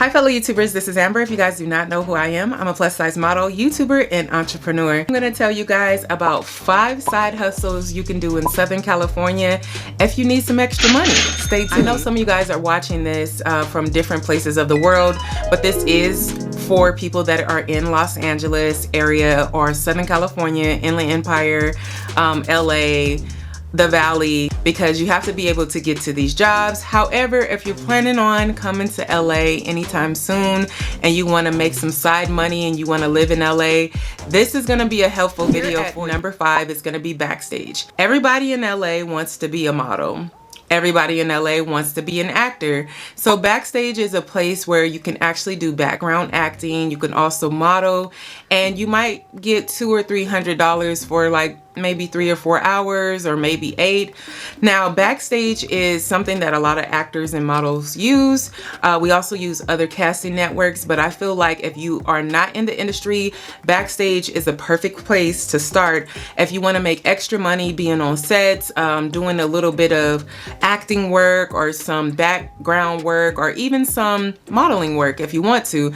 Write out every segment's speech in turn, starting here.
Hi fellow YouTubers, this is Amber. If you guys do not know who I am, I'm a plus size model, YouTuber, and entrepreneur. I'm gonna tell you guys about 5 side hustles you can do in Southern California if you need some extra money. Stay tuned. I know some of you guys are watching this from different places of the world, but this is for people that are in Los Angeles area or Southern California, Inland Empire, LA, the Valley, because you have to be able to get to these jobs. However, if you're planning on coming to LA anytime soon and you want to make some side money and you want to live in LA, this is going to be a helpful video for you. Number 5 is going to be backstage. Everybody in LA wants to be a model. Everybody in LA wants to be an actor. So backstage is a place where you can actually do background acting. You can also model, and you might get $200 or $300 for like maybe 3 or 4 hours, or maybe 8. Now, backstage is something that a lot of actors and models use. We also use other casting networks, but I feel like if you are not in the industry, backstage is a perfect place to start. If you want to make extra money being on sets, doing a little bit of acting work or some background work or even some modeling work if you want to.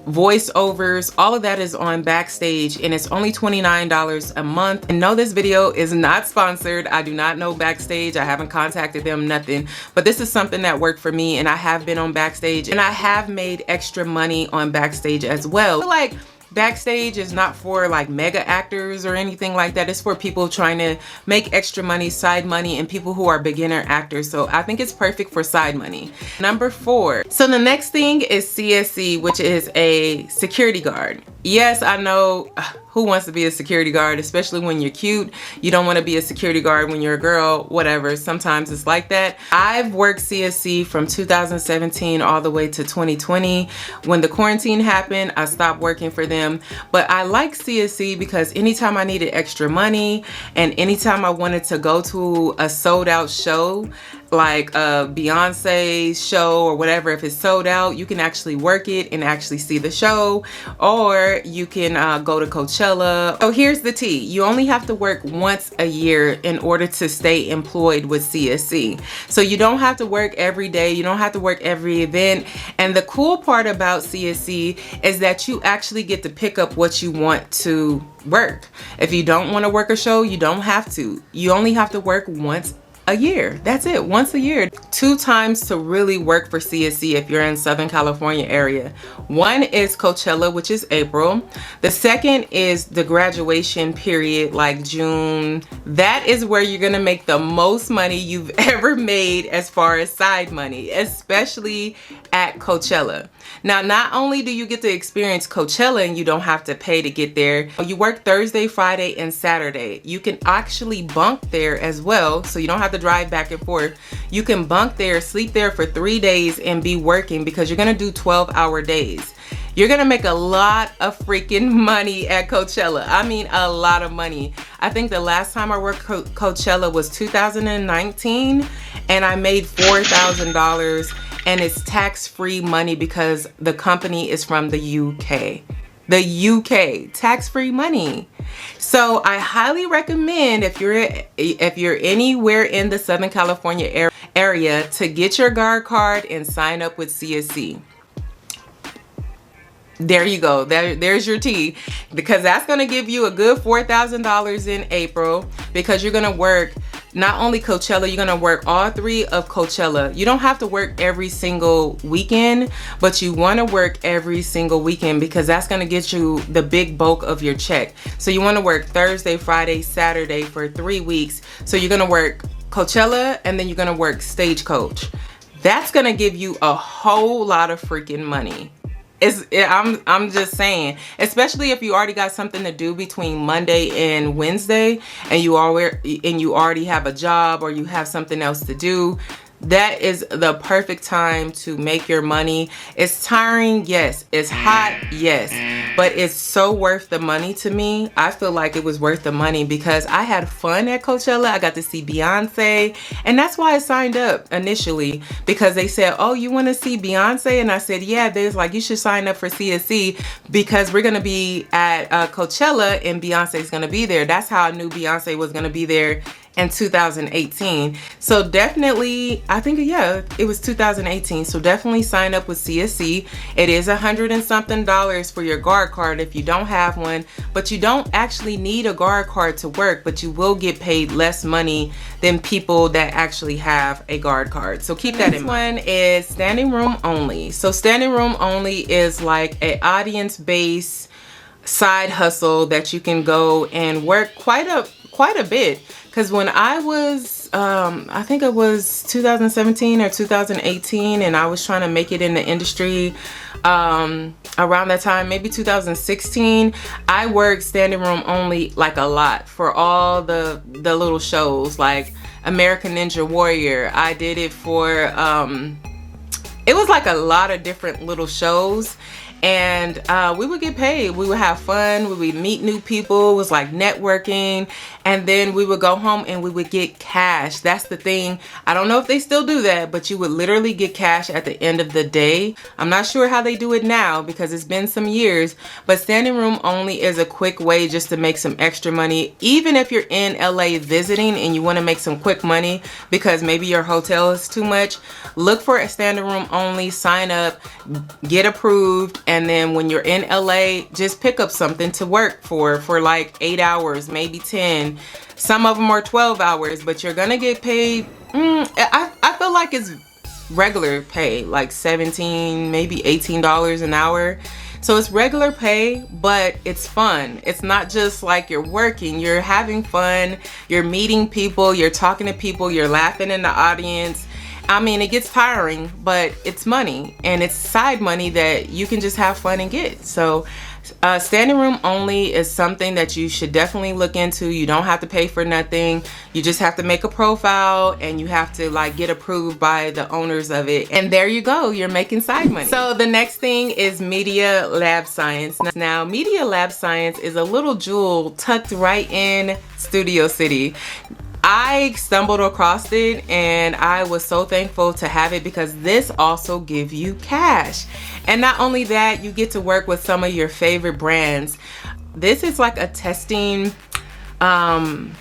Voiceovers, all of that is on backstage, and it's only $29 a month. And no, this video is not sponsored. I do not know backstage. I haven't contacted them, nothing. But this is something that worked for me, and I have been on backstage, and I have made extra money on backstage as well. I feel like backstage is not for like mega actors or anything like that. It's for people trying to make extra money, side money, and people who are beginner actors. So I think it's perfect for side money. Number 4. So the next thing is CSC, which is a security guard. Yes, I know, who wants to be a security guard, especially when you're cute. You don't want to be a security guard when you're a girl, whatever. Sometimes it's like that. I've worked CSC from 2017 all the way to 2020. When the quarantine happened, I stopped working for them. But I like CSC because anytime I needed extra money and anytime I wanted to go to a sold out show, like a Beyonce show or whatever, if it's sold out, you can actually work it and actually see the show, or you can go to Coachella. So here's the tea. You only have to work once a year in order to stay employed with CSC. So you don't have to work every day. You don't have to work every event. And the cool part about CSC is that you actually get to pick up what you want to work. If you don't want to work a show, you don't have to. You only have to work once a year. That's it, once a year. 2 times to really work for CSC if you're in Southern California area. One is Coachella, which is April. The second is the graduation period, like June. That is where you're gonna make the most money you've ever made as far as side money, especially at Coachella. Now, not only do you get to experience Coachella and you don't have to pay to get there, you work Thursday, Friday, and Saturday. You can actually bunk there as well, so you don't have to drive back and forth. You can bunk there, sleep there for 3 days and be working, because you're gonna do 12-hour days. You're gonna make a lot of freaking money at Coachella. I mean, a lot of money. I think the last time I worked Coachella was 2019, and I made $4,000, and it's tax-free money because the company is from the UK. The UK, tax-free money. So I highly recommend, if you're anywhere in the Southern California area, to get your guard card and sign up with CSC. There you go. There's your tea, because that's going to give you a good $4,000 in April, because you're going to work not only Coachella, you're going to work all 3 of Coachella. You don't have to work every single weekend, but you want to work every single weekend, because that's going to get you the big bulk of your check. So you want to work Thursday, Friday, Saturday for 3 weeks. So you're going to work Coachella, and then you're going to work Stagecoach. That's going to give you a whole lot of freaking money. I'm just saying, especially if you already got something to do between Monday and Wednesday, and you already have a job or you have something else to do. That is the perfect time to make your money. It's tiring, yes. It's hot, yes. But it's so worth the money to me. I feel like it was worth the money because I had fun at Coachella. I got to see Beyonce. And that's why I signed up initially, because they said, oh, you want to see Beyonce? And I said, yeah. They was like, you should sign up for CSC because we're going to be at Coachella and Beyonce's going to be there. That's how I knew Beyonce was going to be there in 2018. So definitely, I think, yeah, it was 2018. So definitely sign up with CSC. It is $100 and something for your guard card if you don't have one, but you don't actually need a guard card to work, but you will get paid less money than people that actually have a guard card. So keep that in mind. This one is standing room only. So standing room only is like an audience-based side hustle that you can go and work quite a bit. Because when I was, I think it was 2017 or 2018, and I was trying to make it in the industry around that time, maybe 2016, I worked standing room only like a lot for all the little shows like American Ninja Warrior. I did it for, it was like a lot of different little shows. And we would get paid. We would have fun. We would meet new people. It was like networking. And then we would go home and we would get cash. That's the thing. I don't know if they still do that, but you would literally get cash at the end of the day. I'm not sure how they do it now because it's been some years, but standing room only is a quick way just to make some extra money. Even if you're in LA visiting and you want to make some quick money because maybe your hotel is too much, look for a standing room only, sign up, get approved, and then when you're in LA, just pick up something to work for like 8 hours, maybe 10. Some of them are 12 hours, but you're gonna get paid. I feel like it's regular pay, like $17, maybe $18 an hour. So it's regular pay, but it's fun. It's not just like you're working, you're having fun, you're meeting people, you're talking to people, you're laughing in the audience. I mean, it gets tiring, but it's money, and it's side money that you can just have fun and get. So standing room only is something that you should definitely look into. You don't have to pay for nothing. You just have to make a profile and you have to like get approved by the owners of it. And there you go, you're making side money. So the next thing is Media Lab Science. Now, Media Lab Science is a little jewel tucked right in Studio City. I stumbled across it and I was so thankful to have it because this also gives you cash. And not only that, you get to work with some of your favorite brands. This is like a testing, I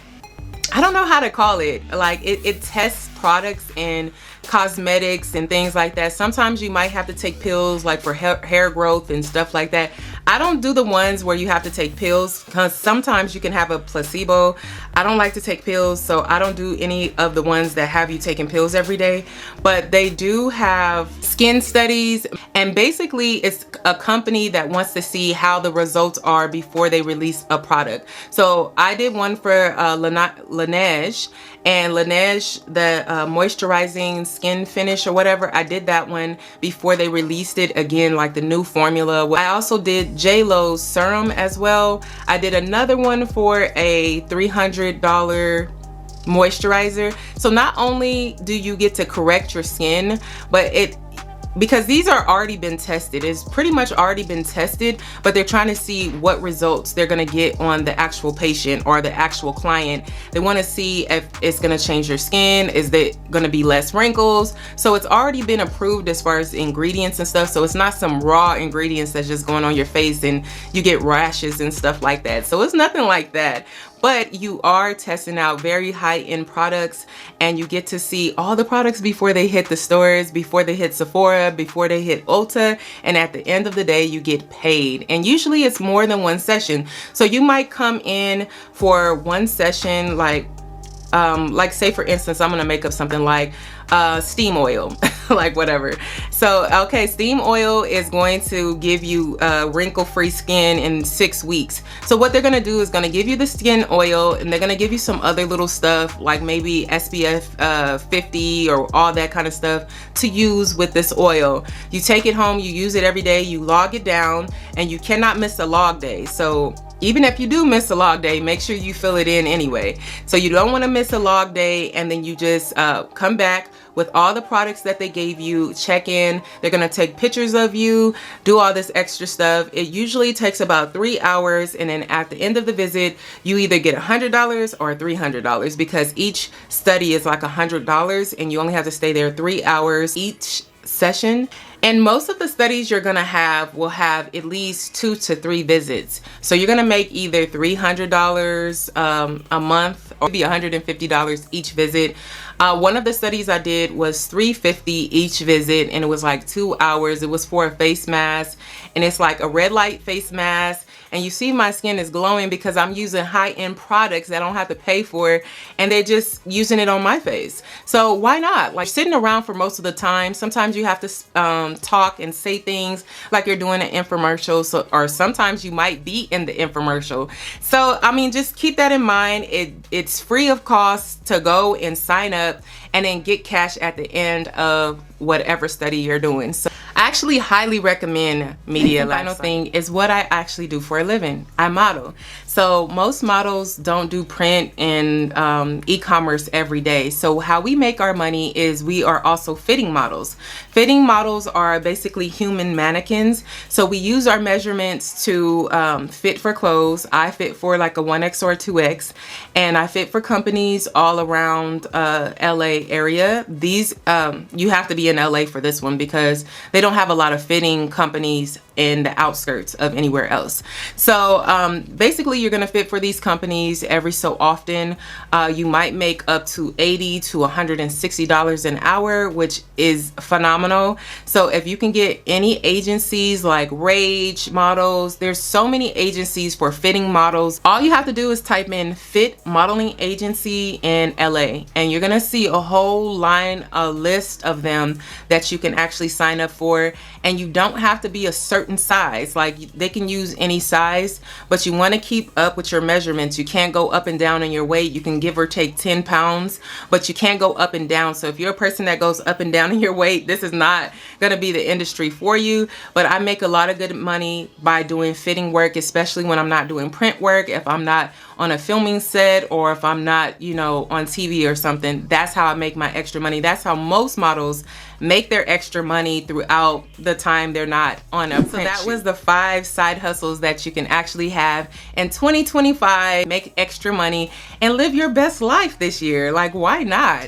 don't know how to call it. Like it tests products and cosmetics and things like that. Sometimes you might have to take pills like for hair growth and stuff like that. I don't do the ones where you have to take pills because sometimes you can have a placebo. I don't like to take pills, so I don't do any of the ones that have you taking pills every day. But they do have skin studies, and basically it's a company that wants to see how the results are before they release a product. So I did one for Laneige, and Laneige, the moisturizing skin finish or whatever, I did that one before they released it again, like the new formula. I also did J.Lo's serum as well. I did another one for a $300 moisturizer. So not only do you get to correct your skin, but because these are already been tested, it's pretty much already been tested, but they're trying to see what results they're gonna get on the actual patient or the actual client. They wanna see if it's gonna change your skin, is there gonna be less wrinkles? So it's already been approved as far as ingredients and stuff, so it's not some raw ingredients that's just going on your face and you get rashes and stuff like that. So it's nothing like that. But you are testing out very high-end products, and you get to see all the products before they hit the stores, before they hit Sephora, before they hit Ulta, and at the end of the day you get paid. And usually it's more than one session. So you might come in for one session, like say for instance, I'm gonna make up something like steam oil, like whatever. So okay, steam oil is going to give you wrinkle-free skin in 6 weeks. So what they're gonna do is gonna give you the skin oil, and they're gonna give you some other little stuff like maybe SPF 50 or all that kind of stuff to use with this oil. You take it home, you use it every day, you log it down, and you cannot miss a log day. So even if you do miss a log day, make sure you fill it in anyway. So you don't want to miss a log day, and then you just come back with all the products that they gave you, check in. They're gonna take pictures of you, do all this extra stuff. It usually takes about 3 hours, and then at the end of the visit, you either get $100 or $300 because each study is like $100, and you only have to stay there 3 hours each session. And most of the studies you're gonna have will have at least 2 to 3 visits. So you're gonna make either $300 a month or maybe $150 each visit. One of the studies I did was $350 each visit, and it was like 2 hours. It was for a face mask, and it's like a red light face mask. And you see my skin is glowing because I'm using high-end products that I don't have to pay for, and they're just using it on my face. So why not? Like, sitting around for most of the time, sometimes you have to talk and say things like you're doing an infomercial, so, or sometimes you might be in the infomercial. So I mean, just keep that in mind. It's free of cost to go and sign up and then get cash at the end of whatever study you're doing. So I actually highly recommend Media Lifestyle. Final thing is what I actually do for a living. I model. So most models don't do print and e-commerce every day. So how we make our money is we are also fitting models. Fitting models are basically human mannequins. So we use our measurements to fit for clothes. I fit for like a 1X or a 2X, and I fit for companies all around LA area. These you have to be in LA for this one because they don't have a lot of fitting companies in the outskirts of anywhere else. So basically you're gonna fit for these companies every so often. You might make up to $80 to $160 an hour, which is phenomenal. So if you can get any agencies like Rage Models, there's so many agencies for fitting models. All you have to do is type in fit modeling agency in LA, and you're gonna see a whole line, a list of them that you can actually sign up for. And you don't have to be a certain size. Like, they can use any size, but you want to keep up with your measurements. You can't go up and down in your weight. You can give or take 10 pounds, but you can't go up and down. So if you're a person that goes up and down in your weight, this is not going to be the industry for you. But I make a lot of good money by doing fitting work, especially when I'm not doing print work. If I'm not on a filming set, or if I'm not, you know, on TV or something, that's how I make my extra money. That's how most models make their extra money throughout the time they're not on a print. So that was the 5 side hustles that you can actually have in 2025, make extra money and live your best life this year. Like, why not?